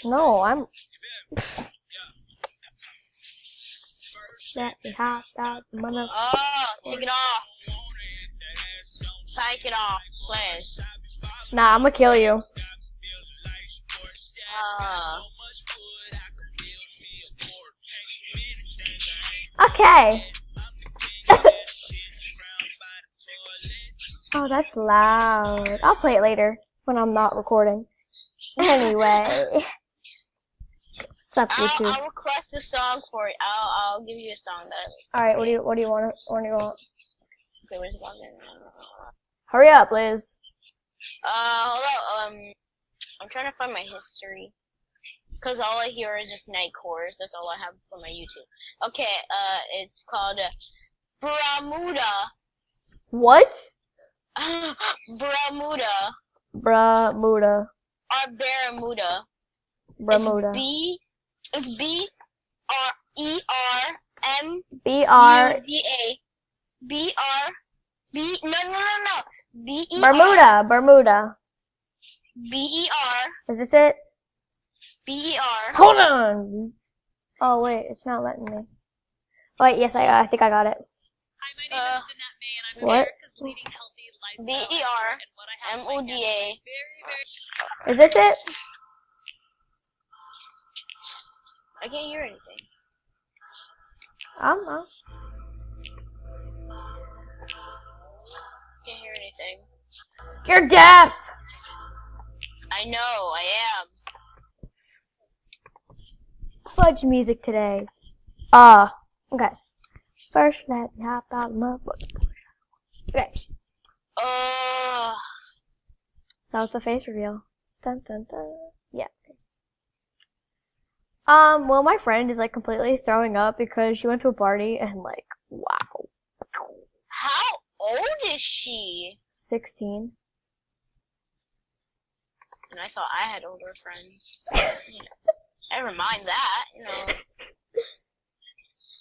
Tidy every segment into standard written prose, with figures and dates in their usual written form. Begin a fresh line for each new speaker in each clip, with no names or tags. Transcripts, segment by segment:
No, I'm. Let me hop out the mother.
Oh, take it off. Take it off, please.
Nah, I'm gonna kill you. Okay. Oh, that's loud. I'll play it later when I'm not recording. Anyway. Sup, YouTube.
I'll request a song for it. I'll give you a song that I like.
Alright, what do you want?
Okay, where's the one?
Hurry up, Liz.
Hold on. I'm trying to find my history. Cause all I hear is just night chorus. That's all I have for my YouTube. Okay, it's called Bermuda.
What?
Bermuda.
Bermuda.
Or Bermuda.
Bermuda.
It's B-R-E-R-M.
B-R.
No. B-E-R.
Bermuda.
B-E-R.
Is this it?
B-E-R.
Hold on! Oh, wait, it's not letting me. Wait, yes, I think I got it.
Hi, my name is Danette May, and I'm
What?
America's leading healthy lifestyle expert, and what I have in my hand
B-E-R-M-O-D-A.
is very
Is this it?
I can't hear anything. Can't hear anything.
You're deaf!
I know, I am.
Fudge music today. Okay. First, let me hop out my book. Okay. That was the face reveal. Dun dun dun. Yeah. Well, my friend is like completely throwing up because she went to a party and like, wow.
How old is she?
16.
And I thought I had older friends. Never mind that, you know.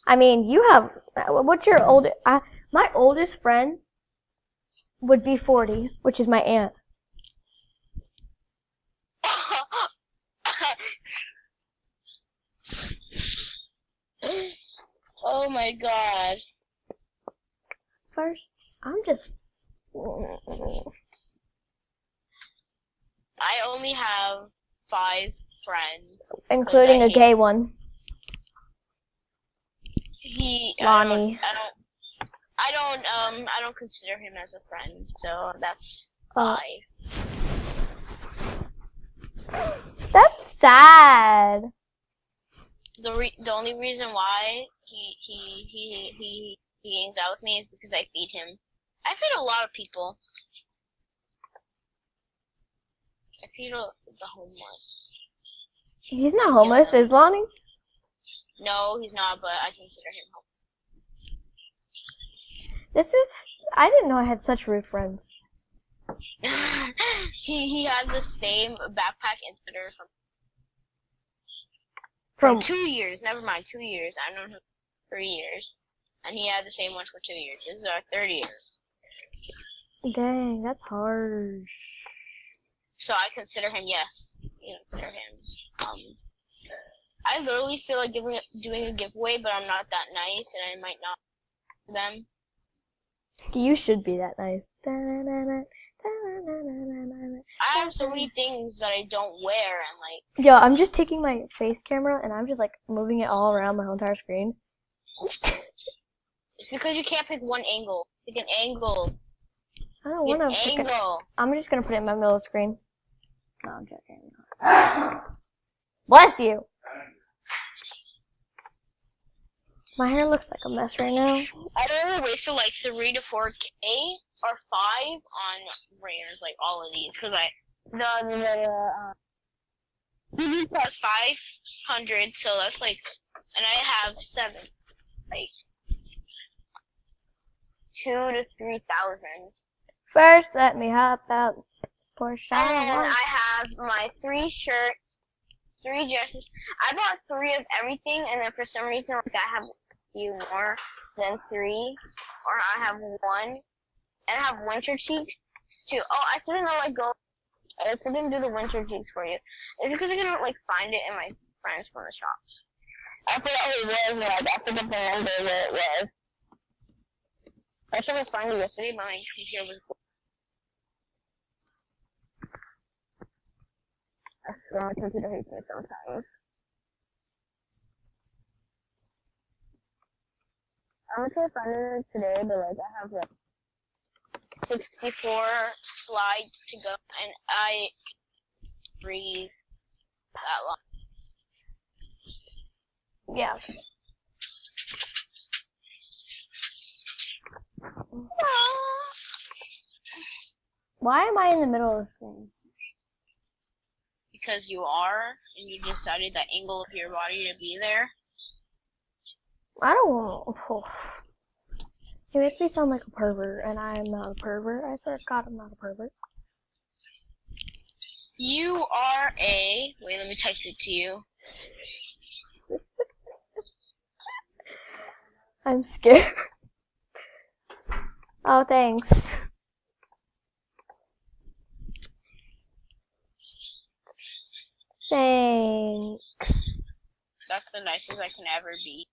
I mean, you have, what's your my oldest friend would be 40, which is my aunt.
Oh my god.
First, I'm just,
I only have 5 friends.
including a gay one. Lonnie.
I don't consider him as a friend, so that's 5.
That's sad.
The only reason why he hangs out with me is because I feed him. I feed a lot of people. I feed the homeless.
He's not homeless, is Lonnie?
No, he's not, but I consider him homeless.
I didn't know I had such rude friends.
He had the same backpack instructor
From
2 years. Never mind, 2 years. I've known him for 3 years, and he had the same one for 2 years. This is our 3rd year.
Dang, that's harsh.
So I consider him, yes. You consider him. I literally feel like doing a giveaway, but I'm not that nice, and I might not do them.
You should be that nice.
I have so many things that I don't wear, and like.
Yo, I'm just taking my face camera and I'm just like moving it all around my whole entire screen.
It's because you can't pick one angle. Pick an angle.
I don't want to pick
angle.
I'm just gonna put it in my middle of the screen. No, I'm joking. Bless you. My hair looks like a mess right now.
I don't wait for like 3 to 4K or 5 on rares, like all of these, because this costs 500, so that's like, and I have 7, like 2 to 3,000.
First, let me hop out. Porsche.
And I have my 3 shirts, 3 dresses. I bought 3 of everything, and then for some reason, like I have a few more than 3, or I have 1, and I have winter cheeks too. Oh, I still didn't let go I couldn't do the winter jigs for you. It's because I couldn't like find it in my friend's corner shops. I forgot who it was, like I forgot the number where it was. I tried to find it yesterday, but my computer was. I swear my computer hates me sometimes. I'm gonna try to find it today, but like I have like 64 slides to go, and I breathe that long.
Yeah. Why am I in the middle of the screen?
Because you are, and you decided that angle of your body to be there.
I don't want. Oh. You make me sound like a pervert, and I am not a pervert. I swear to God, I'm not a pervert.
You are a. Wait, let me text it to you.
I'm scared. Oh, thanks. Thanks.
That's the nicest I can ever be.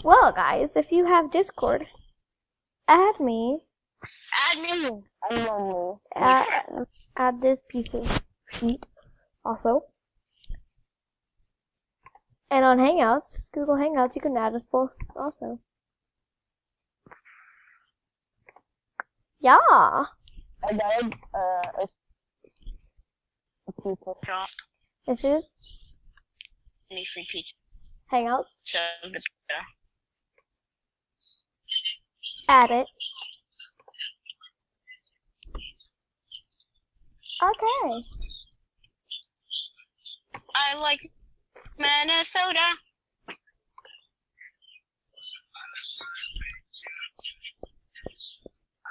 Well, guys, if you have Discord, add me.
Add me. I'm lonely.
Add this piece of sheet also. And on Hangouts, Google Hangouts, you can add us both also. Yeah.
I got a pizza shop.
This is
Any free pizza.
Hangouts.
So the pizza.
Add it. Okay.
I like Minnesota.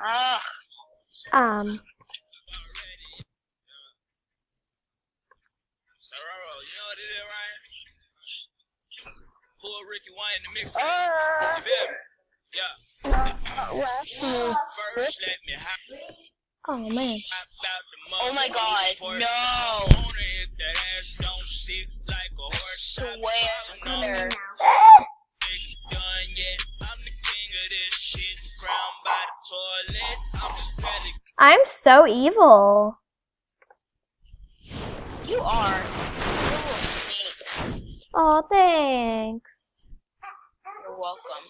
Ugh.
Sororo, you know what it is, Ryan? Pull Ricky Wine in the mix. You feel me? Yeah. First, let me hop.
Oh man.
Oh my God, no.
If that ass don't sit like a horse,
Swear.
Niggas done yet. I'm the king of this shit. Crowned by the toilet. I'm just barely.
I'm so evil.
You are. You're a little snake.
Oh, thanks.
You're welcome.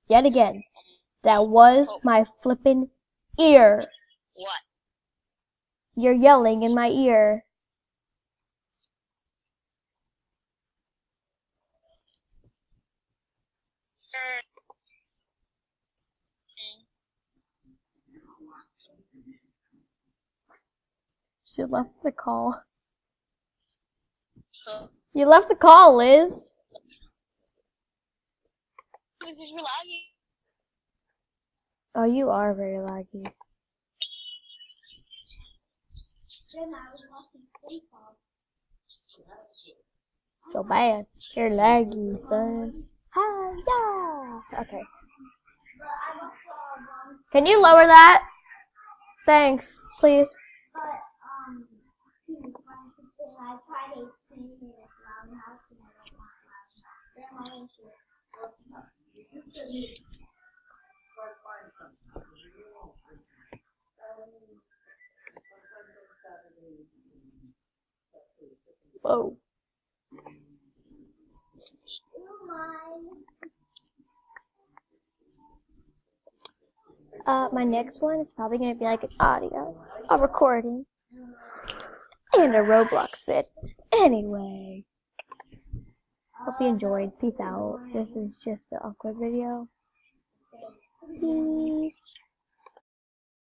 Yet again, that was my flippin' ear.
What?
You're yelling in my ear. She left the call. You left the call, Liz.
Because you're laggy.
Oh, you are very laggy. So bad. You're laggy, son. Hi, yeah. Okay. Can you lower that? Thanks, please. Whoa. My next one is probably going to be like an audio, a recording, and a Roblox vid. Anyway, hope you enjoyed. Peace out. This is just an awkward video. Peace.